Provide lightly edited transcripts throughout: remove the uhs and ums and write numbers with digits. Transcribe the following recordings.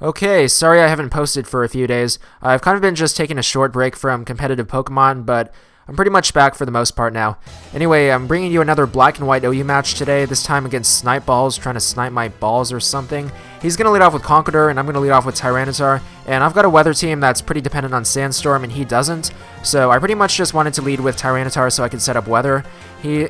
Okay, sorry I haven't posted for a few days. I've kind of been just taking a short break from competitive Pokemon, but I'm pretty much back for the most part now. Anyway, I'm bringing you another black and white OU match today, this time against Snipebalz, trying to snipe my balls or something. He's going to lead off with Conqueror, and I'm going to lead off with Tyranitar, and I've got a weather team that's pretty dependent on Sandstorm, and he doesn't, so I pretty much just wanted to lead with Tyranitar so I could set up weather. He's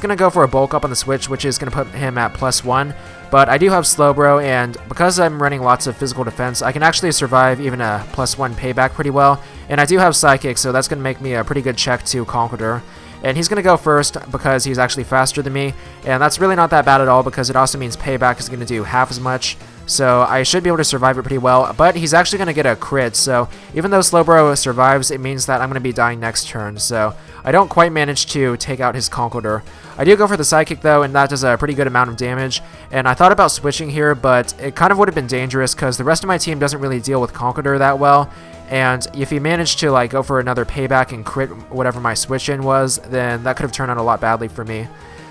going to go for a bulk up on the switch, which is going to put him at +1, but I do have Slowbro, and because I'm running lots of physical defense, I can actually survive even a +1 payback pretty well, and I do have Psychic, so that's going to make me a pretty good check to Conqueror. And he's going to go first because he's actually faster than me, and that's really not that bad at all because it also means payback is going to do half as much, so I should be able to survive it pretty well, but he's actually going to get a crit, so even though Slowbro survives, it means that I'm going to be dying next turn, so I don't quite manage to take out his Conqueror. I do go for the Psychic though, and that does a pretty good amount of damage, and I thought about switching here, but it kind of would have been dangerous because the rest of my team doesn't really deal with Conqueror that well, and if he managed to like go for another payback and crit whatever my switch in was, then that could have turned out a lot badly for me.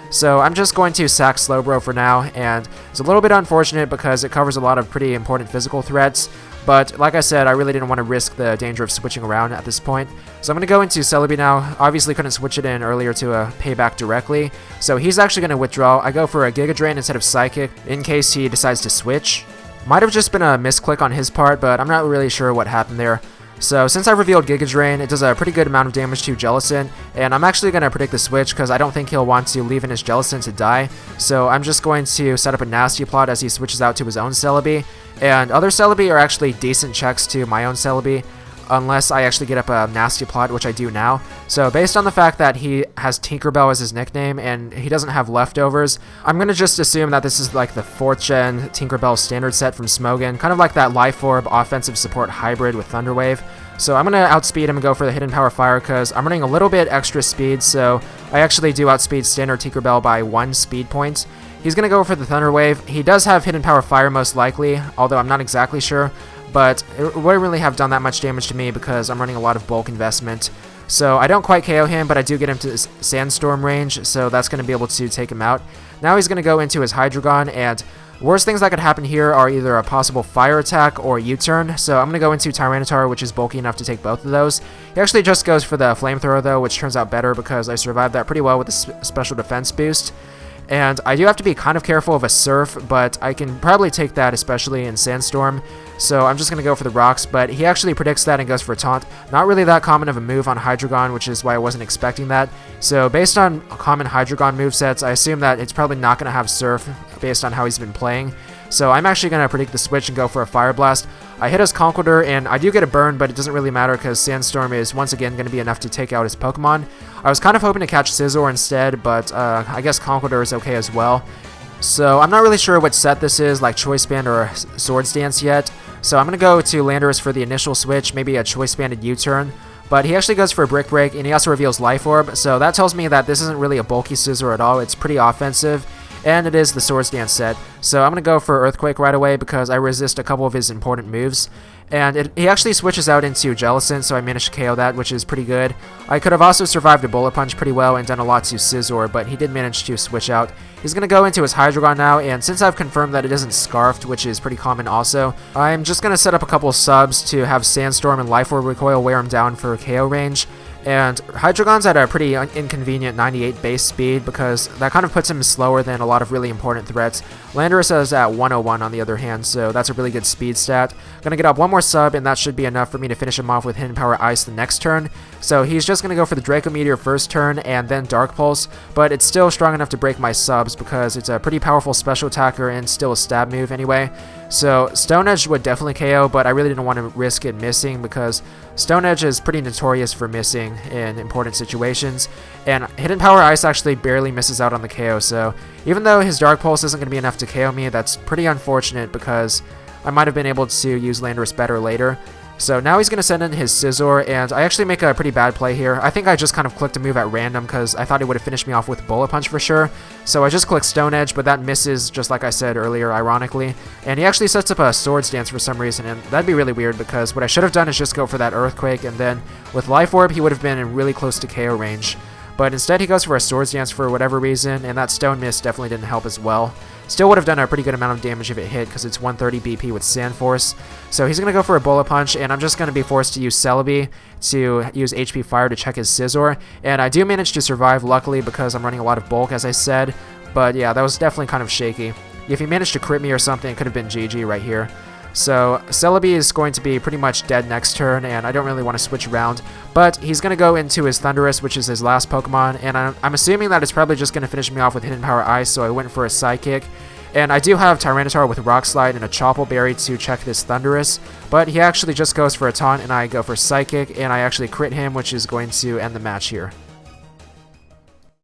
So I'm just going to sack Slowbro for now, and it's a little bit unfortunate because it covers a lot of pretty important physical threats, but like I said, I really didn't want to risk the danger of switching around at this point. So I'm going to go into Celebi now. Obviously couldn't switch it in earlier to a payback directly, so he's actually going to withdraw. I go for a Giga Drain instead of Psychic in case he decides to switch. Might have just been a misclick on his part, but I'm not really sure what happened there. So since I revealed Giga Drain, it does a pretty good amount of damage to Jellicent, and I'm actually going to predict the switch because I don't think he'll want to leave in his Jellicent to die. So I'm just going to set up a Nasty Plot as he switches out to his own Celebi, and other Celebi are actually decent checks to my own Celebi, unless I actually get up a Nasty Plot, which I do now. So based on the fact that he has Tinkerbell as his nickname and he doesn't have leftovers, I'm going to just assume that this is like the 4th gen Tinkerbell standard set from Smogon, kind of like that Life Orb offensive support hybrid with Thunder Wave. So I'm going to outspeed him and go for the Hidden Power Fire because I'm running a little bit extra speed, so I actually do outspeed standard Tinkerbell by 1 speed point. He's going to go for the Thunder Wave. He does have Hidden Power Fire most likely, although I'm not exactly sure, but it wouldn't really have done that much damage to me because I'm running a lot of bulk investment. So I don't quite KO him, but I do get him to Sandstorm range, so that's going to be able to take him out. Now he's going to go into his Hydreigon, and worst things that could happen here are either a possible fire attack or U-turn, so I'm going to go into Tyranitar, which is bulky enough to take both of those. He actually just goes for the Flamethrower though, which turns out better because I survived that pretty well with the special defense boost. And I do have to be kind of careful of a Surf, but I can probably take that, especially in Sandstorm. So I'm just going to go for the Rocks, but he actually predicts that and goes for a Taunt. Not really that common of a move on Hydreigon, which is why I wasn't expecting that. So based on common Hydreigon movesets, I assume that it's probably not going to have Surf based on how he's been playing. So I'm actually going to predict the switch and go for a Fire Blast. I hit his Conqueror, and I do get a burn, but it doesn't really matter because Sandstorm is once again going to be enough to take out his Pokemon. I was kind of hoping to catch Scizor instead, but I guess Conqueror is okay as well. So I'm not really sure what set this is, like Choice Band or Swords Dance yet. So I'm going to go to Landorus for the initial switch, maybe a Choice Banded U-turn. But he actually goes for a Brick Break, and he also reveals Life Orb, so that tells me that this isn't really a bulky Scizor at all. It's pretty offensive, and it is the Swords Dance set. So I'm going to go for Earthquake right away because I resist a couple of his important moves. And he actually switches out into Jellicent, so I managed to KO that, which is pretty good. I could have also survived a Bullet Punch pretty well and done a lot to Scizor, but he did manage to switch out. He's going to go into his Hydreigon now, and since I've confirmed that it isn't Scarfed, which is pretty common also, I'm just going to set up a couple of subs to have Sandstorm and Life Orb Recoil wear him down for KO range. And Hydreigon's at a pretty inconvenient 98 base speed because that kind of puts him slower than a lot of really important threats. Landorus is at 101 on the other hand, so that's a really good speed stat. Gonna get up one more sub, and that should be enough for me to finish him off with Hidden Power Ice the next turn. So he's just gonna go for the Draco Meteor first turn and then Dark Pulse, but it's still strong enough to break my subs because it's a pretty powerful special attacker and still a stab move anyway. So Stone Edge would definitely KO, but I really didn't want to risk it missing because Stone Edge is pretty notorious for missing in important situations, and Hidden Power Ice actually barely misses out on the KO, so even though his Dark Pulse isn't going to be enough to KO me, that's pretty unfortunate because I might have been able to use Landorus better later. So now he's going to send in his Scizor, and I actually make a pretty bad play here. I think I just kind of clicked a move at random because I thought he would have finished me off with Bullet Punch for sure. So I just clicked Stone Edge, but that misses just like I said earlier, ironically. And he actually sets up a Swords Dance for some reason, and that'd be really weird because what I should have done is just go for that Earthquake, and then with Life Orb he would have been in really close to KO range. but instead he goes for a Swords Dance for whatever reason, and that Stone Mist definitely didn't help as well. Still would have done a pretty good amount of damage if it hit, because it's 130 BP with Sand Force. So he's going to go for a Bullet Punch, and I'm just going to be forced to use Celebi to use HP Fire to check his Scizor. And I do manage to survive, luckily, because I'm running a lot of bulk, as I said. But yeah, that was definitely kind of shaky. If he managed to crit me or something, it could have been GG right here. So Celebi is going to be pretty much dead next turn, and I don't really want to switch around. But he's going to go into his Thundurus, which is his last Pokemon, and I'm assuming that it's probably just going to finish me off with Hidden Power Ice, so I went for a Psychic. And I do have Tyranitar with Rock Slide and a Chople Berry to check this Thundurus, but he actually just goes for a Taunt, and I go for Psychic, and I actually crit him, which is going to end the match here.